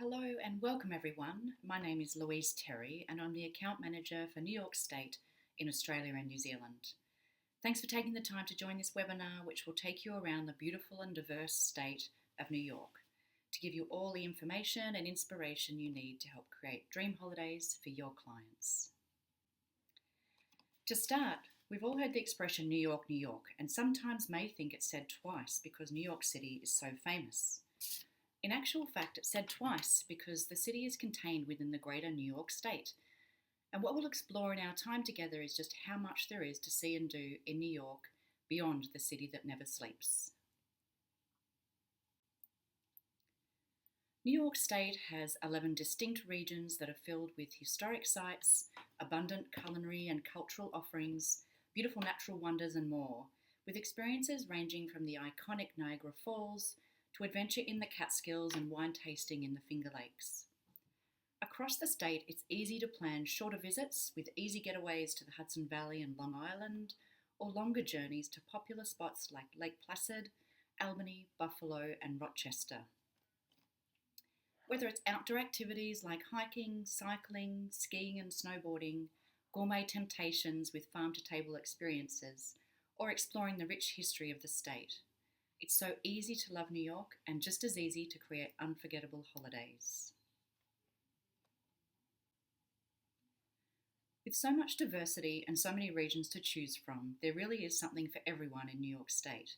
Hello and welcome everyone. My name is Louise Terry and I'm the Account Manager for New York State in Australia and New Zealand. Thanks for taking the time to join this webinar, which will take you around the beautiful and diverse state of New York to give you all the information and inspiration you need to help create dream holidays for your clients. To start, we've all heard the expression New York, and sometimes may think it's said twice because New York City is so famous. In actual fact, it's said twice because the city is contained within the greater New York state. And what we'll explore in our time together is just how much there is to see and do in New York beyond the city that never sleeps. New York State has 11 distinct regions that are filled with historic sites, abundant culinary and cultural offerings, beautiful natural wonders and more, with experiences ranging from the iconic Niagara Falls to adventure in the Catskills and wine tasting in the Finger Lakes. Across the state, it's easy to plan shorter visits with easy getaways to the Hudson Valley and Long Island, or longer journeys to popular spots like Lake Placid, Albany, Buffalo, and Rochester. Whether it's outdoor activities like hiking, cycling, skiing and snowboarding, gourmet temptations with farm-to-table experiences, or exploring the rich history of the state, it's so easy to love New York and just as easy to create unforgettable holidays. With so much diversity and so many regions to choose from, there really is something for everyone in New York State,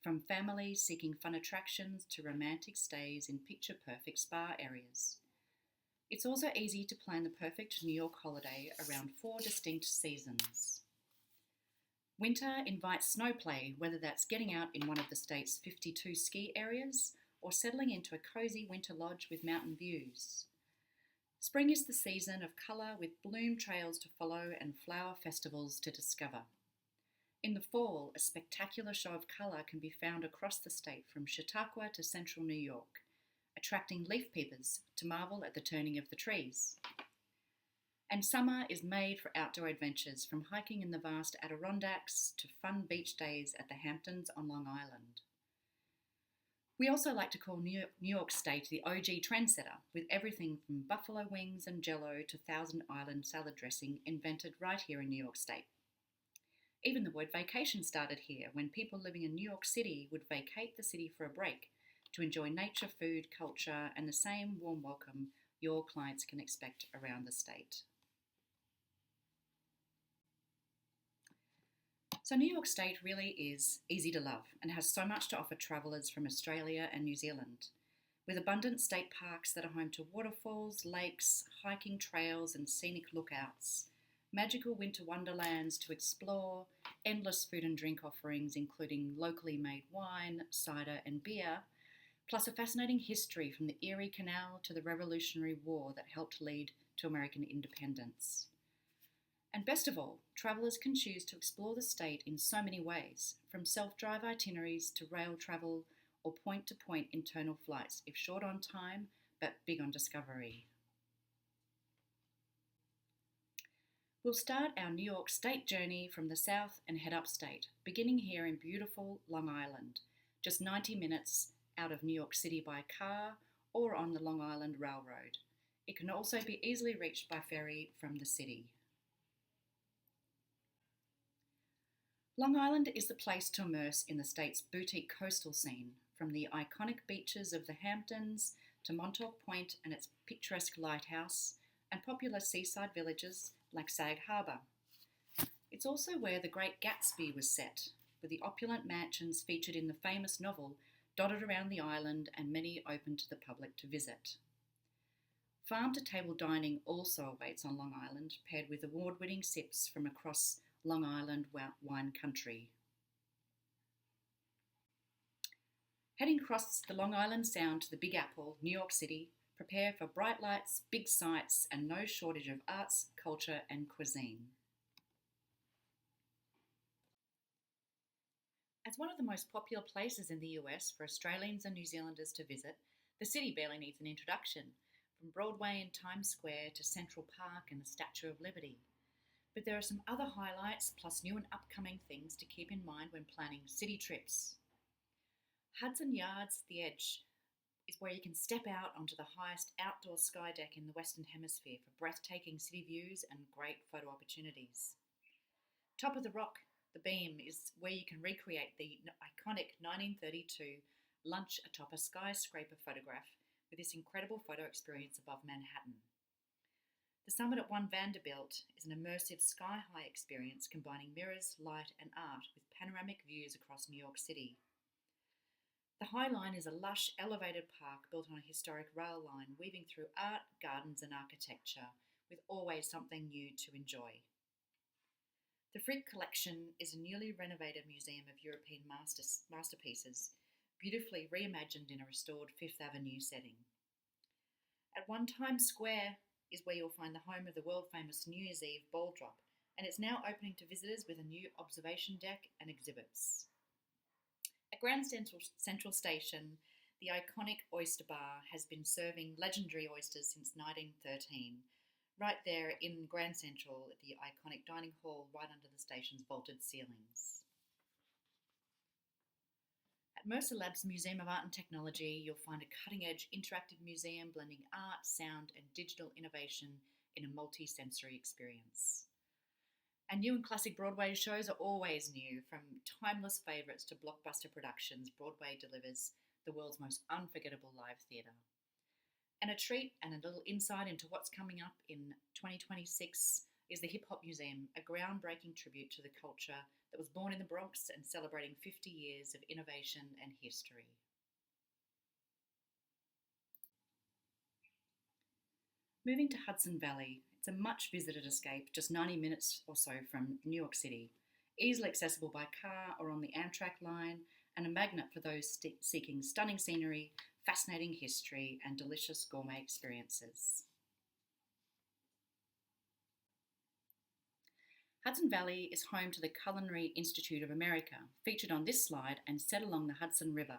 from families seeking fun attractions to romantic stays in picture-perfect spa areas. It's also easy to plan the perfect New York holiday around 4 distinct seasons. Winter invites snow play, whether that's getting out in one of the state's 52 ski areas or settling into a cozy winter lodge with mountain views. Spring is the season of colour with bloom trails to follow and flower festivals to discover. In the fall, a spectacular show of colour can be found across the state from Chautauqua to central New York, attracting leaf peepers to marvel at the turning of the trees. And summer is made for outdoor adventures, from hiking in the vast Adirondacks to fun beach days at the Hamptons on Long Island. We also like to call New York State the OG trendsetter, with everything from buffalo wings and jello to Thousand Island salad dressing invented right here in New York State. Even the word vacation started here, when people living in New York City would vacate the city for a break to enjoy nature, food, culture, and the same warm welcome your clients can expect around the state. So New York State really is easy to love and has so much to offer travellers from Australia and New Zealand, with abundant state parks that are home to waterfalls, lakes, hiking trails and scenic lookouts, magical winter wonderlands to explore, endless food and drink offerings including locally made wine, cider and beer, plus a fascinating history from the Erie Canal to the Revolutionary War that helped lead to American independence. And best of all, travellers can choose to explore the state in so many ways, from self-drive itineraries to rail travel or point-to-point internal flights if short on time but big on discovery. We'll start our New York State journey from the south and head upstate, beginning here in beautiful Long Island, just 90 minutes out of New York City by car or on the Long Island Railroad. It can also be easily reached by ferry from the city. Long Island is the place to immerse in the state's boutique coastal scene, from the iconic beaches of the Hamptons to Montauk Point and its picturesque lighthouse, and popular seaside villages like Sag Harbor. It's also where the Great Gatsby was set, with the opulent mansions featured in the famous novel dotted around the island and many open to the public to visit. Farm-to-table dining also awaits on Long Island, paired with award-winning sips from across Long Island wine country. Heading across the Long Island Sound to the Big Apple, New York City, prepare for bright lights, big sights, and no shortage of arts, culture, and cuisine. As one of the most popular places in the US for Australians and New Zealanders to visit, the city barely needs an introduction, from Broadway and Times Square to Central Park and the Statue of Liberty. But there are some other highlights, plus new and upcoming things to keep in mind when planning city trips. Hudson Yards, The Edge, is where you can step out onto the highest outdoor sky deck in the Western Hemisphere for breathtaking city views and great photo opportunities. Top of the Rock, the Beam, is where you can recreate the iconic 1932 lunch atop a skyscraper photograph with this incredible photo experience above Manhattan. The summit at One Vanderbilt is an immersive sky-high experience combining mirrors, light and art with panoramic views across New York City. The High Line is a lush, elevated park built on a historic rail line weaving through art, gardens and architecture, with always something new to enjoy. The Frick Collection is a newly renovated museum of European masterpieces, beautifully reimagined in a restored Fifth Avenue setting. At One Times Square is where you'll find the home of the world-famous New Year's Eve ball drop, and it's now opening to visitors with a new observation deck and exhibits. At Grand Central Station, the iconic Oyster Bar has been serving legendary oysters since 1913, right there in Grand Central at the iconic dining hall right under the station's vaulted ceilings. At Mercer Labs Museum of Art and Technology, you'll find a cutting-edge interactive museum blending art, sound and digital innovation in a multi-sensory experience. And new and classic Broadway shows are always new. From timeless favourites to blockbuster productions, Broadway delivers the world's most unforgettable live theatre. And a treat and a little insight into what's coming up in 2026 is the Hip Hop Museum, a groundbreaking tribute to the culture that was born in the Bronx and celebrating 50 years of innovation and history. Moving to Hudson Valley, it's a much visited escape, just 90 minutes or so from New York City, easily accessible by car or on the Amtrak line, and a magnet for those seeking stunning scenery, fascinating history, and delicious gourmet experiences. Hudson Valley is home to the Culinary Institute of America, featured on this slide and set along the Hudson River.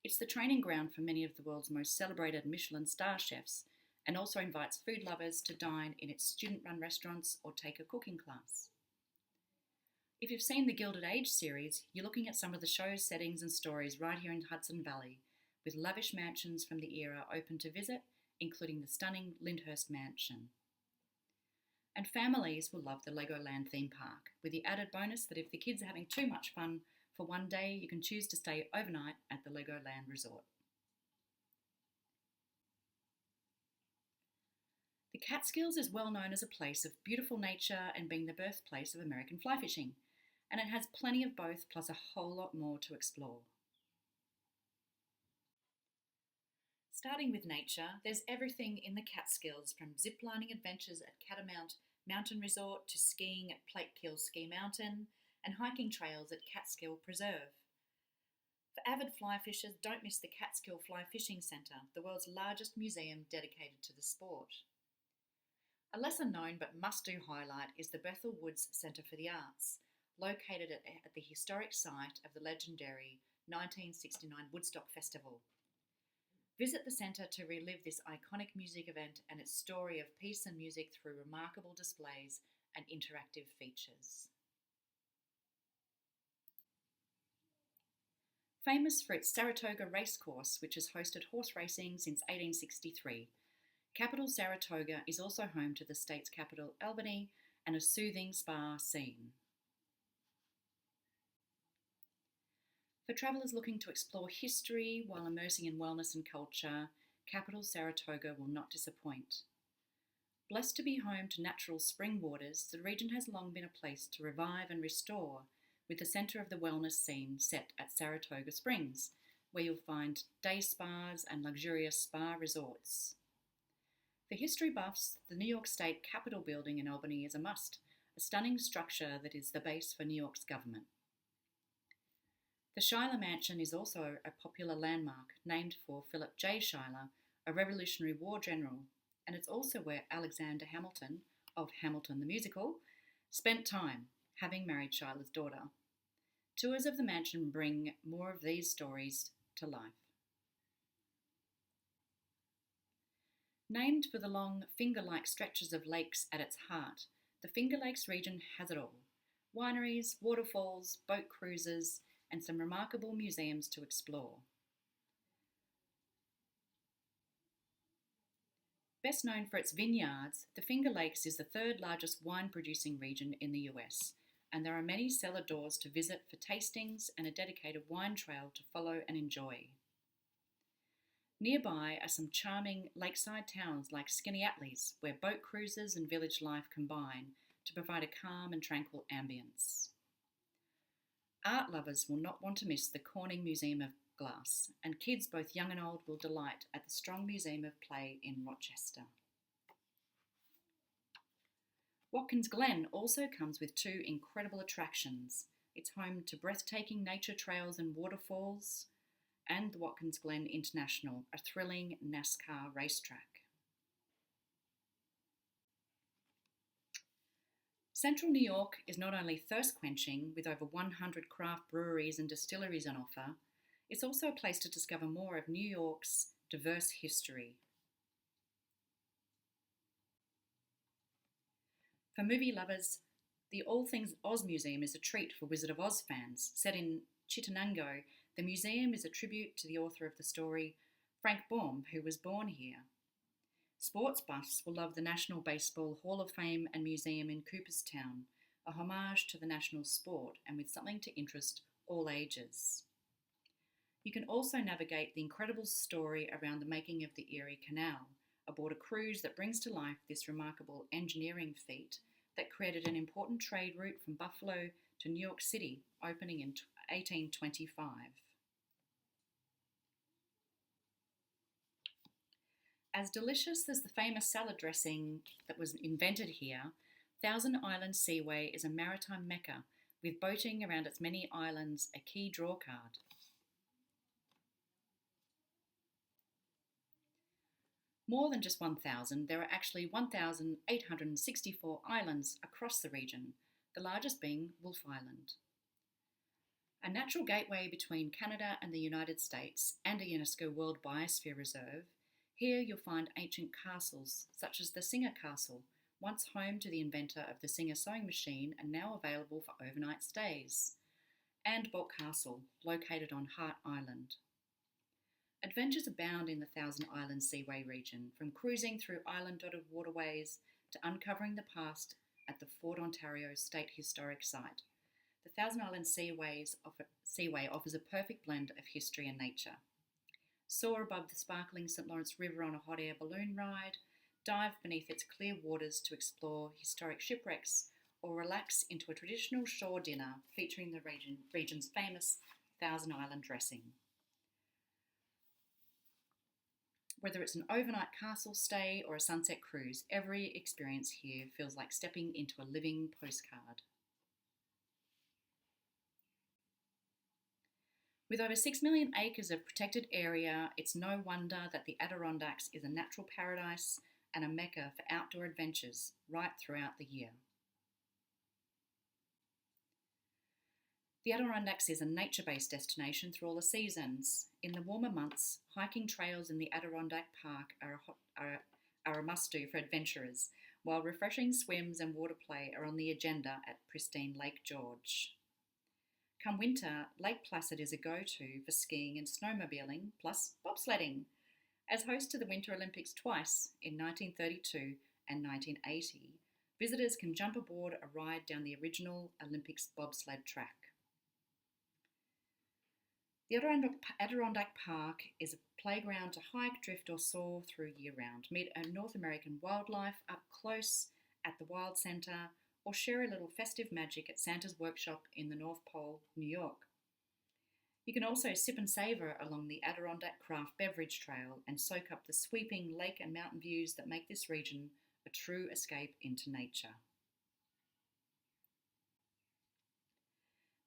It's the training ground for many of the world's most celebrated Michelin star chefs, and also invites food lovers to dine in its student-run restaurants or take a cooking class. If you've seen the Gilded Age series, you're looking at some of the show's settings and stories right here in Hudson Valley, with lavish mansions from the era open to visit, including the stunning Lyndhurst Mansion. And families will love the Legoland theme park, with the added bonus that if the kids are having too much fun for one day, you can choose to stay overnight at the Legoland Resort. The Catskills is well known as a place of beautiful nature and being the birthplace of American fly fishing, and it has plenty of both plus a whole lot more to explore. Starting with nature, there's everything in the Catskills, from ziplining adventures at Catamount Mountain Resort to skiing at Platekill Ski Mountain and hiking trails at Catskill Preserve. For avid fly fishers, don't miss the Catskill Fly Fishing Centre, the world's largest museum dedicated to the sport. A lesser known but must-do highlight is the Bethel Woods Centre for the Arts, located at the historic site of the legendary 1969 Woodstock Festival. Visit the centre to relive this iconic music event and its story of peace and music through remarkable displays and interactive features. Famous for its Saratoga Racecourse, which has hosted horse racing since 1863, capital Saratoga is also home to the state's capital, Albany, and a soothing spa scene. For travellers looking to explore history while immersing in wellness and culture, capital Saratoga will not disappoint. Blessed to be home to natural spring waters, the region has long been a place to revive and restore, with the centre of the wellness scene set at Saratoga Springs, where you'll find day spas and luxurious spa resorts. For history buffs, the New York State Capitol building in Albany is a must, a stunning structure that is the base for New York's government. The Schuyler Mansion is also a popular landmark named for Philip J. Schuyler, a Revolutionary War general, and it's also where Alexander Hamilton, of Hamilton the Musical, spent time, having married Schuyler's daughter. Tours of the mansion bring more of these stories to life. Named for the long, finger-like stretches of lakes at its heart, the Finger Lakes region has it all: wineries, waterfalls, boat cruises, and some remarkable museums to explore. Best known for its vineyards, the Finger Lakes is the third largest wine producing region in the US, and there are many cellar doors to visit for tastings and a dedicated wine trail to follow and enjoy. Nearby are some charming lakeside towns like Skaneateles, where boat cruises and village life combine to provide a calm and tranquil ambience. Art lovers will not want to miss the Corning Museum of Glass, and kids both young and old will delight at the Strong Museum of Play in Rochester. Watkins Glen also comes with two incredible attractions. It's home to breathtaking nature trails and waterfalls, and the Watkins Glen International, a thrilling NASCAR racetrack. Central New York is not only thirst-quenching with over 100 craft breweries and distilleries on offer, it's also a place to discover more of New York's diverse history. For movie lovers, the All Things Oz Museum is a treat for Wizard of Oz fans. Set in Chittenango, the museum is a tribute to the author of the story, Frank Baum, who was born here. Sports buffs will love the National Baseball Hall of Fame and Museum in Cooperstown, a homage to the national sport and with something to interest all ages. You can also navigate the incredible story around the making of the Erie Canal aboard a cruise that brings to life this remarkable engineering feat that created an important trade route from Buffalo to New York City, opening in 1825. As delicious as the famous salad dressing that was invented here, Thousand Islands Seaway is a maritime mecca, with boating around its many islands a key drawcard. More than just 1,000, there are actually 1,864 islands across the region, the largest being Wolfe Island. A natural gateway between Canada and the United States and a UNESCO World Biosphere Reserve, here you'll find ancient castles such as the Singer Castle, once home to the inventor of the Singer sewing machine and now available for overnight stays, and Bolt Castle, located on Hart Island. Adventures abound in the Thousand Islands Seaway region, from cruising through island-dotted waterways to uncovering the past at the Fort Ontario State Historic Site. The Thousand Islands Seaway offers a perfect blend of history and nature. Soar above the sparkling St. Lawrence River on a hot air balloon ride, dive beneath its clear waters to explore historic shipwrecks, or relax into a traditional shore dinner featuring the region's famous Thousand Island dressing. Whether it's an overnight castle stay or a sunset cruise, every experience here feels like stepping into a living postcard. With over 6 million acres of protected area, it's no wonder that the Adirondacks is a natural paradise and a mecca for outdoor adventures right throughout the year. The Adirondacks is a nature-based destination through all the seasons. In the warmer months, hiking trails in the Adirondack Park are a must-do for adventurers, while refreshing swims and water play are on the agenda at pristine Lake George. Come winter, Lake Placid is a go-to for skiing and snowmobiling, plus bobsledding. As host to the Winter Olympics twice, in 1932 and 1980, visitors can jump aboard a ride down the original Olympics bobsled track. The Adirondack Park is a playground to hike, drift or soar through year-round. Meet a North American wildlife up close at the Wild Centre, or share a little festive magic at Santa's Workshop in the North Pole, New York. You can also sip and savour along the Adirondack Craft Beverage Trail and soak up the sweeping lake and mountain views that make this region a true escape into nature.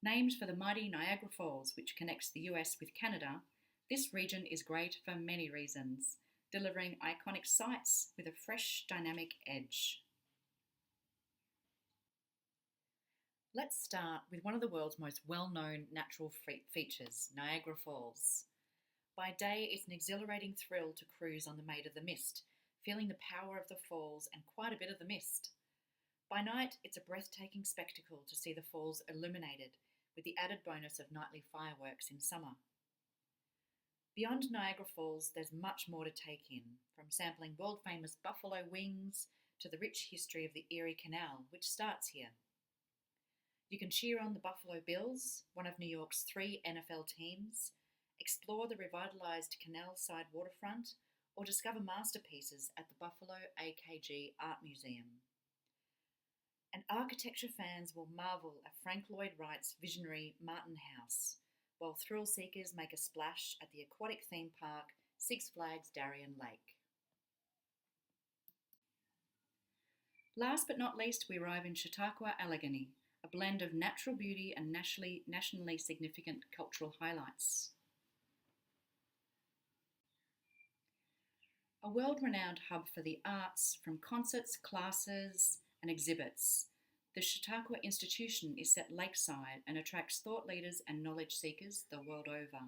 Named for the mighty Niagara Falls, which connects the US with Canada, this region is great for many reasons, delivering iconic sights with a fresh, dynamic edge. Let's start with one of the world's most well-known natural features, Niagara Falls. By day, it's an exhilarating thrill to cruise on the Maid of the Mist, feeling the power of the falls and quite a bit of the mist. By night, it's a breathtaking spectacle to see the falls illuminated, with the added bonus of nightly fireworks in summer. Beyond Niagara Falls, there's much more to take in, from sampling world-famous buffalo wings to the rich history of the Erie Canal, which starts here. You can cheer on the Buffalo Bills, one of New York's 3 NFL teams, explore the revitalised canal-side waterfront, or discover masterpieces at the Buffalo AKG Art Museum. And architecture fans will marvel at Frank Lloyd Wright's visionary Martin House, while thrill seekers make a splash at the aquatic theme park Six Flags Darien Lake. Last but not least, we arrive in Chautauqua, Allegheny, a blend of natural beauty and nationally significant cultural highlights. A world-renowned hub for the arts, from concerts, classes, and exhibits, the Chautauqua Institution is set lakeside and attracts thought leaders and knowledge seekers the world over.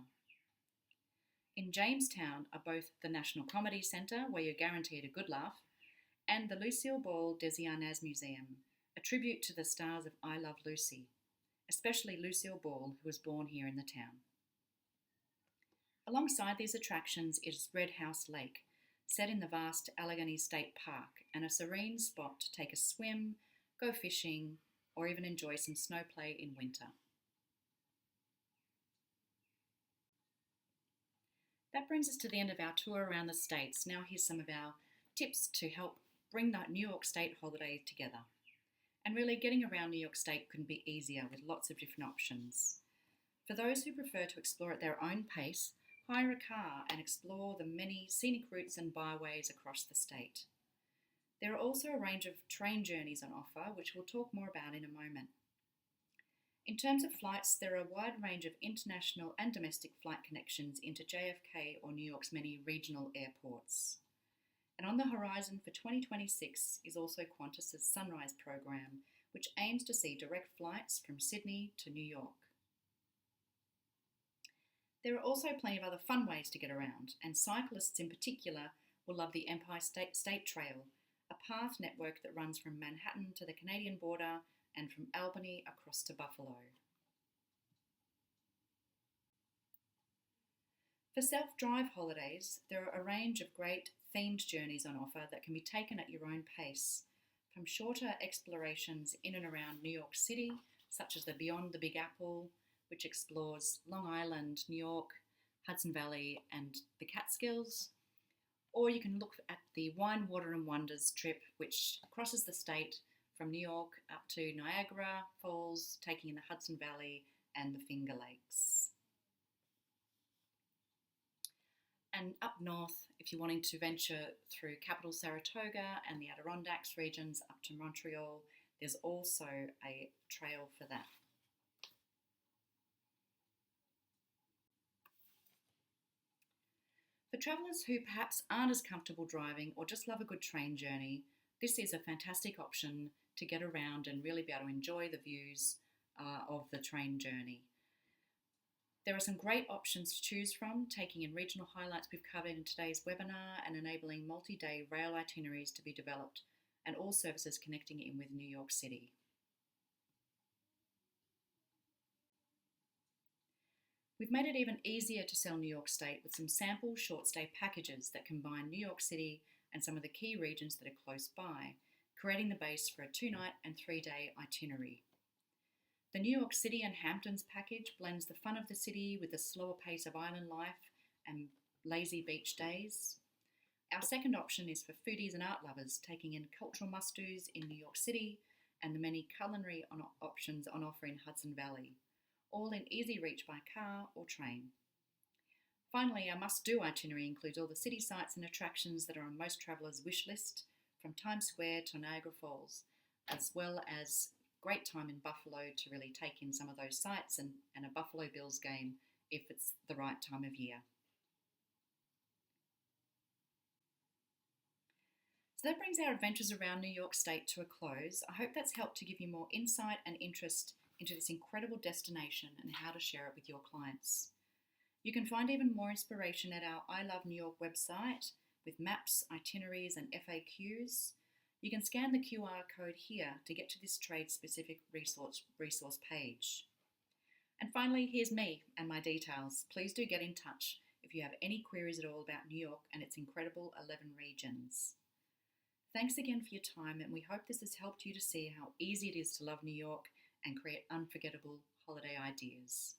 In Jamestown are both the National Comedy Centre, where you're guaranteed a good laugh, and the Lucille Ball Desiarnaz Museum, a tribute to the stars of I Love Lucy, especially Lucille Ball, who was born here in the town. Alongside these attractions is Red House Lake, set in the vast Allegheny State Park, and a serene spot to take a swim, go fishing, or even enjoy some snow play in winter. That brings us to the end of our tour around the states. Now here's some of our tips to help bring that New York State holiday together. And really, getting around New York State couldn't be easier with lots of different options. For those who prefer to explore at their own pace, hire a car and explore the many scenic routes and byways across the state. There are also a range of train journeys on offer, which we'll talk more about in a moment. In terms of flights, there are a wide range of international and domestic flight connections into JFK or New York's many regional airports. And on the horizon for 2026 is also Qantas's Sunrise program, which aims to see direct flights from Sydney to New York. There are also plenty of other fun ways to get around, and cyclists in particular will love the Empire State Trail, a path network that runs from Manhattan to the Canadian border and from Albany across to Buffalo. For self-drive holidays, there are a range of great themed journeys on offer that can be taken at your own pace, from shorter explorations in and around New York City, such as the Beyond the Big Apple, which explores Long Island, New York, Hudson Valley, and the Catskills. Or you can look at the Wine, Water and Wonders trip, which crosses the state from New York up to Niagara Falls, taking in the Hudson Valley and the Finger Lakes. And up north, if you're wanting to venture through capital Saratoga and the Adirondacks regions up to Montreal, there's also a trail for that. For travellers who perhaps aren't as comfortable driving or just love a good train journey, this is a fantastic option to get around and really be able to enjoy the views of the train journey. There are some great options to choose from, taking in regional highlights we've covered in today's webinar and enabling multi-day rail itineraries to be developed, and all services connecting in with New York City. We've made it even easier to sell New York State with some sample short stay packages that combine New York City and some of the key regions that are close by, creating the base for a 2-night and 3-day itinerary. The New York City and Hamptons package blends the fun of the city with the slower pace of island life and lazy beach days. Our second option is for foodies and art lovers, taking in cultural must-dos in New York City and the many culinary options on offer in Hudson Valley, all in easy reach by car or train. Finally, our must-do itinerary includes all the city sights and attractions that are on most travellers' wish list, from Times Square to Niagara Falls, as well as great time in Buffalo to really take in some of those sights and a Buffalo Bills game if it's the right time of year. So that brings our adventures around New York State to a close. I hope that's helped to give you more insight and interest into this incredible destination and how to share it with your clients. You can find even more inspiration at our I Love New York website with maps, itineraries and FAQs. You can scan the QR code here to get to this trade-specific resource page. And finally, here's me and my details. Please do get in touch if if you have any queries at all about New York and its incredible 11 regions. Thanks again for your time, and we hope this has helped you to see how easy it is to love New York and create unforgettable holiday ideas.